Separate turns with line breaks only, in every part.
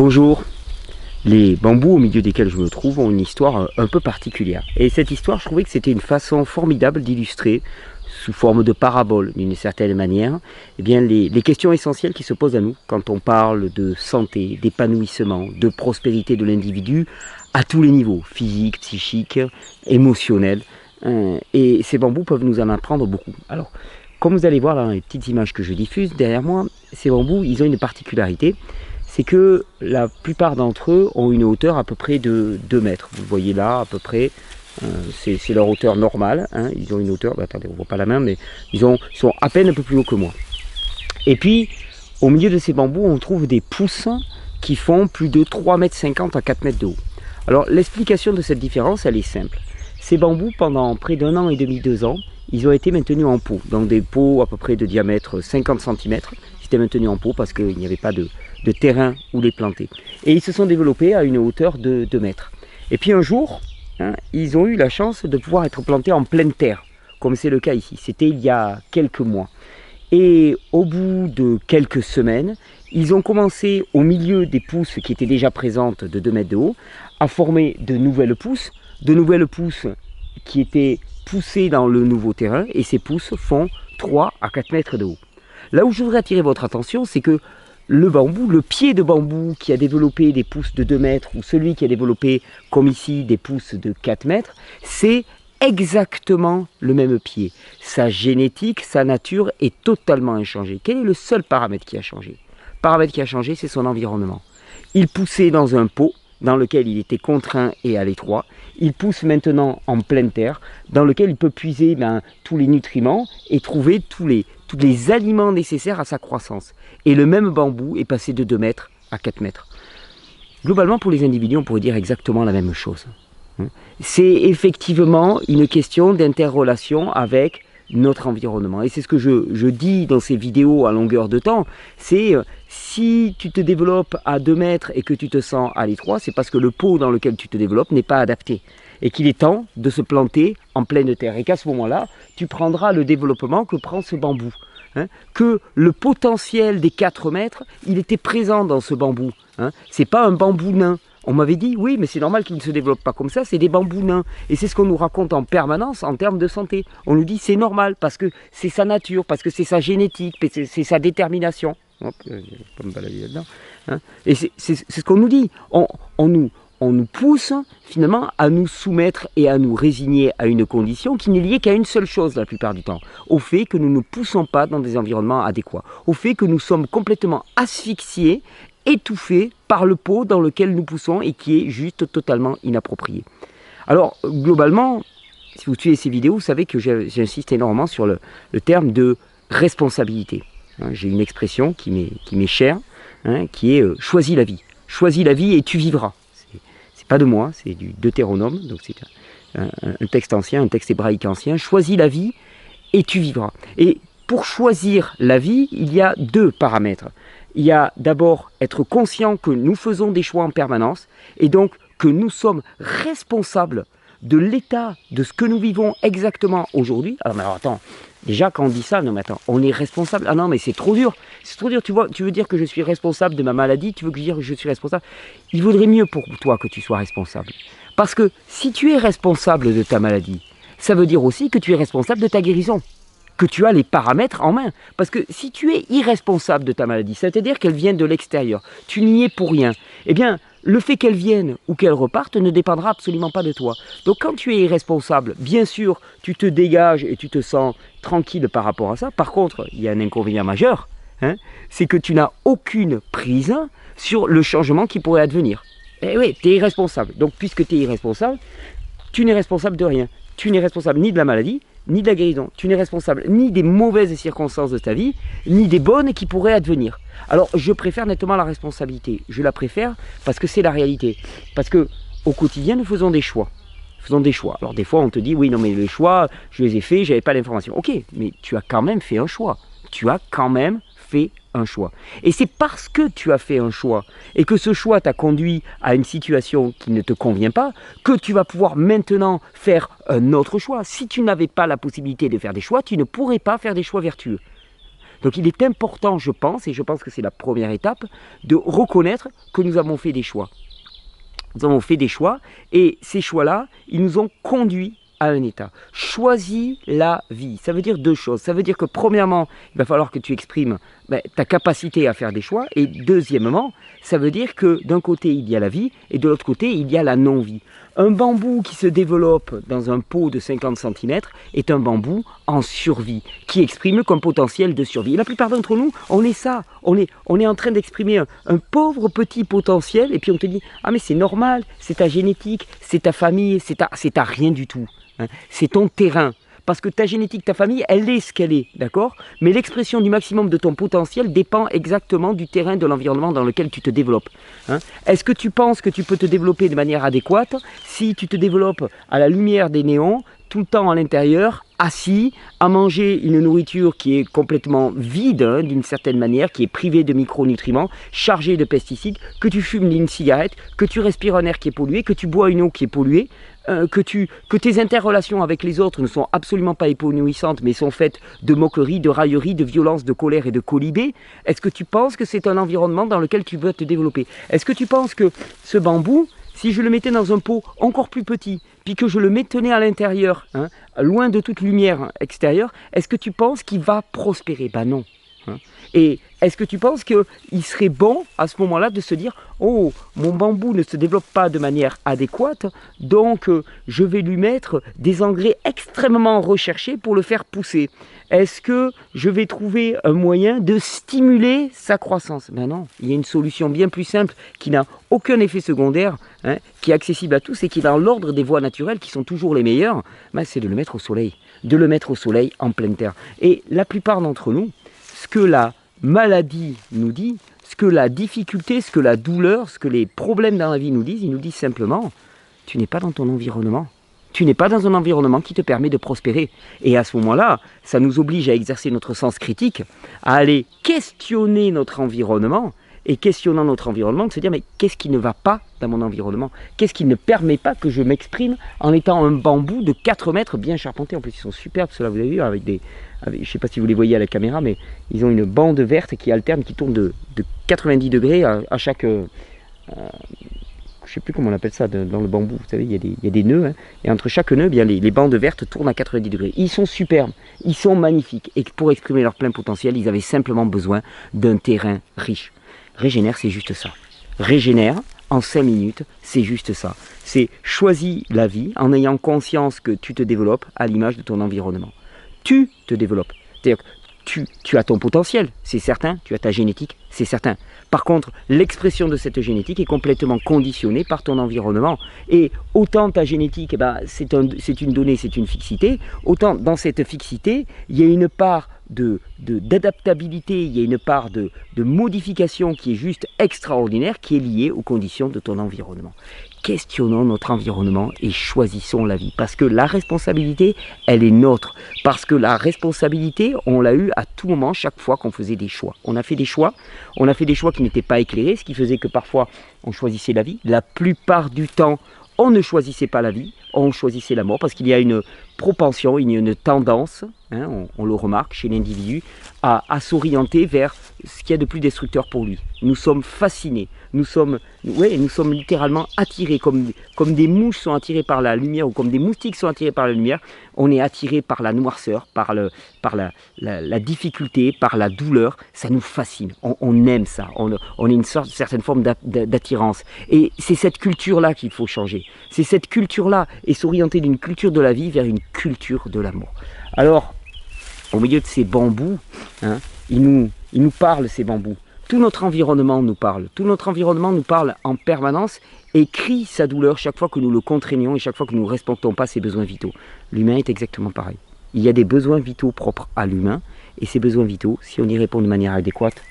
Bonjour. Les bambous au milieu desquels je me trouve ont une histoire un peu particulière. Et cette histoire, je trouvais que c'était une façon formidable d'illustrer, sous forme de parabole d'une certaine manière, eh bien, les questions essentielles qui se posent à nous quand on parle de santé, d'épanouissement, de prospérité de l'individu à tous les niveaux, physique, psychique, émotionnel. Et ces bambous peuvent nous en apprendre beaucoup. Alors, comme vous allez voir dans les petites images que je diffuse derrière moi, ces bambous, ils ont une particularité. C'est que la plupart d'entre eux ont une hauteur à peu près de 2 mètres. Vous voyez là à peu près, c'est leur hauteur normale. Hein. Ils ont une hauteur, attendez, on ne voit pas la main, mais ils sont à peine un peu plus hauts que moi. Et puis, au milieu de ces bambous, on trouve des pousses qui font plus de 3,50 m à 4 mètres de haut. Alors, l'explication de cette différence, elle est simple. Ces bambous, pendant près d'1 an et demi, 2 ans, ils ont été maintenus en pot, dans des pots à peu près de diamètre 50 cm. Ils étaient maintenus en pot parce qu'il n'y avait pas de terrain où les planter. Et ils se sont développés à une hauteur de 2 mètres. Et puis un jour, ils ont eu la chance de pouvoir être plantés en pleine terre, comme c'est le cas ici. C'était il y a quelques mois. Et au bout de quelques semaines, ils ont commencé, au milieu des pousses qui étaient déjà présentes de 2 mètres de haut, à former de nouvelles pousses qui étaient poussées dans le nouveau terrain, et ces pousses font 3 à 4 mètres de haut. Là où je voudrais attirer votre attention, c'est que le bambou, le pied de bambou qui a développé des pousses de 2 mètres, ou celui qui a développé, comme ici, des pousses de 4 mètres, c'est exactement le même pied. Sa génétique, sa nature est totalement inchangée. Quel est le seul paramètre qui a changé? Le paramètre qui a changé, c'est son environnement. Il poussait dans un pot dans lequel il était contraint et à l'étroit. Il pousse maintenant en pleine terre, dans lequel il peut puiser tous les nutriments et trouver tous les aliments nécessaires à sa croissance. Et le même bambou est passé de 2 mètres à 4 mètres. Globalement, pour les individus, on pourrait dire exactement la même chose. C'est effectivement une question d'interrelation avec notre environnement. Et c'est ce que je dis dans ces vidéos à longueur de temps, c'est si tu te développes à 2 mètres et que tu te sens à l'étroit, c'est parce que le pot dans lequel tu te développes n'est pas adapté. Et qu'il est temps de se planter en pleine terre. Et qu'à ce moment-là, tu prendras le développement que prend ce bambou. Que le potentiel des 4 mètres, il était présent dans ce bambou. C'est pas un bambou nain. On m'avait dit, oui, mais c'est normal qu'il ne se développe pas comme ça, c'est des bambous nains. Et c'est ce qu'on nous raconte en permanence en termes de santé. On nous dit, c'est normal, parce que c'est sa nature, parce que c'est sa génétique, c'est sa détermination. Hop, je vais pas me balader là-dedans. Et c'est ce qu'on nous dit. On nous pousse finalement à nous soumettre et à nous résigner à une condition qui n'est liée qu'à une seule chose la plupart du temps, au fait que nous ne poussons pas dans des environnements adéquats, au fait que nous sommes complètement asphyxiés, étouffés par le pot dans lequel nous poussons et qui est juste totalement inapproprié. Alors globalement, si vous suivez ces vidéos, vous savez que j'insiste énormément sur le terme de responsabilité. J'ai une expression qui m'est chère, qui est « choisis la vie ». Choisis la vie et tu vivras. Pas de moi, c'est du Deutéronome, donc c'est un texte ancien, un texte hébraïque ancien. Choisis la vie et tu vivras. Et pour choisir la vie, il y a 2 paramètres. Il y a d'abord être conscient que nous faisons des choix en permanence et donc que nous sommes responsables de l'état de ce que nous vivons exactement aujourd'hui. Alors attends, déjà quand on dit ça, non mais attends, on est responsable. Ah non mais c'est trop dur, tu veux dire que je suis responsable de ma maladie, tu veux dire que je suis responsable. Il vaudrait mieux pour toi que tu sois responsable. Parce que si tu es responsable de ta maladie, ça veut dire aussi que tu es responsable de ta guérison. Que tu as les paramètres en main. Parce que si tu es irresponsable de ta maladie, c'est-à-dire qu'elle vient de l'extérieur, tu n'y es pour rien, eh bien, le fait qu'elle vienne ou qu'elle reparte ne dépendra absolument pas de toi. Donc quand tu es irresponsable, bien sûr, tu te dégages et tu te sens tranquille par rapport à ça. Par contre, il y a un inconvénient majeur, c'est que tu n'as aucune prise sur le changement qui pourrait advenir. Eh oui, tu es irresponsable. Donc puisque tu es irresponsable, tu n'es responsable de rien. Tu n'es responsable ni de la maladie, ni de la guérison. Tu n'es responsable ni des mauvaises circonstances de ta vie, ni des bonnes qui pourraient advenir. Alors, je préfère nettement la responsabilité. Je la préfère parce que c'est la réalité. Parce que au quotidien, nous faisons des choix. Faisons des choix. Alors, des fois, on te dit, oui, non, mais les choix, je les ai faits, je n'avais pas l'information. Ok, mais tu as quand même fait un choix. Tu as quand même fait un choix. Et c'est parce que tu as fait un choix et que ce choix t'a conduit à une situation qui ne te convient pas que tu vas pouvoir maintenant faire un autre choix. Si tu n'avais pas la possibilité de faire des choix, tu ne pourrais pas faire des choix vertueux. Donc il est important, je pense, et je pense que c'est la première étape, de reconnaître que nous avons fait des choix. Nous avons fait des choix, et ces choix-là, ils nous ont conduits à un état. Choisis la vie. Ça veut dire deux choses. Ça veut dire que premièrement, il va falloir que tu exprimes ta capacité à faire des choix. Et deuxièmement, ça veut dire que d'un côté, il y a la vie et de l'autre côté, il y a la non-vie. Un bambou qui se développe dans un pot de 50 cm est un bambou en survie, qui exprime comme potentiel de survie. Et la plupart d'entre nous, on est ça. On est en train d'exprimer un pauvre petit potentiel, et puis on te dit « Ah mais c'est normal, c'est ta génétique, c'est ta famille, c'est ta rien du tout. » C'est ton terrain. Parce que ta génétique, ta famille, elle est ce qu'elle est, d'accord? Mais l'expression du maximum de ton potentiel dépend exactement du terrain, de l'environnement dans lequel tu te développes. Est-ce que tu penses que tu peux te développer de manière adéquate si tu te développes à la lumière des néons, tout le temps à l'intérieur, assis, à manger une nourriture qui est complètement vide, d'une certaine manière, qui est privée de micronutriments, chargée de pesticides, que tu fumes une cigarette, que tu respires un air qui est pollué, que tu bois une eau qui est polluée, que tes interrelations avec les autres ne sont absolument pas épanouissantes, mais sont faites de moqueries, de railleries, de violence, de colère et de colibé. Est-ce que tu penses que c'est un environnement dans lequel tu veux te développer? Est-ce que tu penses que ce bambou, si je le mettais dans un pot encore plus petit, puis que je le maintenais à l'intérieur, loin de toute lumière extérieure, est-ce que tu penses qu'il va prospérer? Ben non. Et est-ce que tu penses qu'il serait bon à ce moment-là de se dire « Oh, mon bambou ne se développe pas de manière adéquate, donc je vais lui mettre des engrais extrêmement recherchés pour le faire pousser. Est-ce que je vais trouver un moyen de stimuler sa croissance ?» Ben non, il y a une solution bien plus simple qui n'a aucun effet secondaire, qui est accessible à tous et qui est dans l'ordre des voies naturelles qui sont toujours les meilleures, c'est de le mettre au soleil, en pleine terre. Et la plupart d'entre nous, ce que la maladie nous dit, ce que la difficulté, ce que la douleur, ce que les problèmes dans la vie nous disent, ils nous disent simplement « tu n'es pas dans ton environnement ». Tu n'es pas dans un environnement qui te permet de prospérer. Et à ce moment-là, ça nous oblige à exercer notre sens critique, à aller questionner notre environnement, et questionnant notre environnement, de se dire mais qu'est-ce qui ne va pas dans mon environnement? Qu'est-ce qui ne permet pas que je m'exprime en étant un bambou de 4 mètres bien charpenté? En plus, ils sont superbes, ceux-là, vous avez vu, je ne sais pas si vous les voyez à la caméra, mais ils ont une bande verte qui alterne, qui tourne de 90 degrés à chaque... je ne sais plus comment on appelle ça dans le bambou, vous savez, il y a des nœuds, et entre chaque nœud, bien, les bandes vertes tournent à 90 degrés. Ils sont superbes, ils sont magnifiques, et pour exprimer leur plein potentiel, ils avaient simplement besoin d'un terrain riche. Régénère, c'est juste ça. Régénère, en 5 minutes, c'est juste ça. C'est choisis la vie en ayant conscience que tu te développes à l'image de ton environnement. Tu te développes. C'est-à-dire que tu as ton potentiel, c'est certain, tu as ta génétique, c'est certain. Par contre, l'expression de cette génétique est complètement conditionnée par ton environnement. Et autant ta génétique, c'est une donnée, c'est une fixité, autant dans cette fixité, il y a une part d'adaptabilité, il y a une part de modification qui est juste extraordinaire, qui est liée aux conditions de ton environnement. Questionnons notre environnement et choisissons la vie. Parce que la responsabilité, elle est nôtre. Parce que la responsabilité, on l'a eue à tout moment, chaque fois qu'on faisait des choix. On a fait des choix qui n'étaient pas éclairés, ce qui faisait que parfois, on choisissait la vie. La plupart du temps, on ne choisissait pas la vie, on choisissait la mort, parce qu'il y a une propension, il y a une tendance, on le remarque chez l'individu, à s'orienter vers ce qu'il y a de plus destructeur pour lui. Nous sommes fascinés, nous sommes littéralement attirés, comme des mouches sont attirées par la lumière, ou comme des moustiques sont attirés par la lumière, on est attiré par la noirceur, par la difficulté, par la douleur, ça nous fascine, on aime ça, on a une certaine forme d'attirance. Et c'est cette culture-là qu'il faut changer, c'est cette culture-là, et s'orienter d'une culture de la vie vers une culture de l'amour. Alors, au milieu de ces bambous, ils nous parlent, ces bambous. Tout notre environnement nous parle. Tout notre environnement nous parle en permanence et crie sa douleur chaque fois que nous le contraignons et chaque fois que nous ne respectons pas ses besoins vitaux. L'humain est exactement pareil. Il y a des besoins vitaux propres à l'humain et ces besoins vitaux, si on y répond de manière adéquate,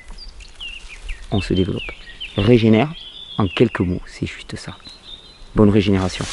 on se développe. Régénère, en quelques mots, c'est juste ça. Bonne régénération.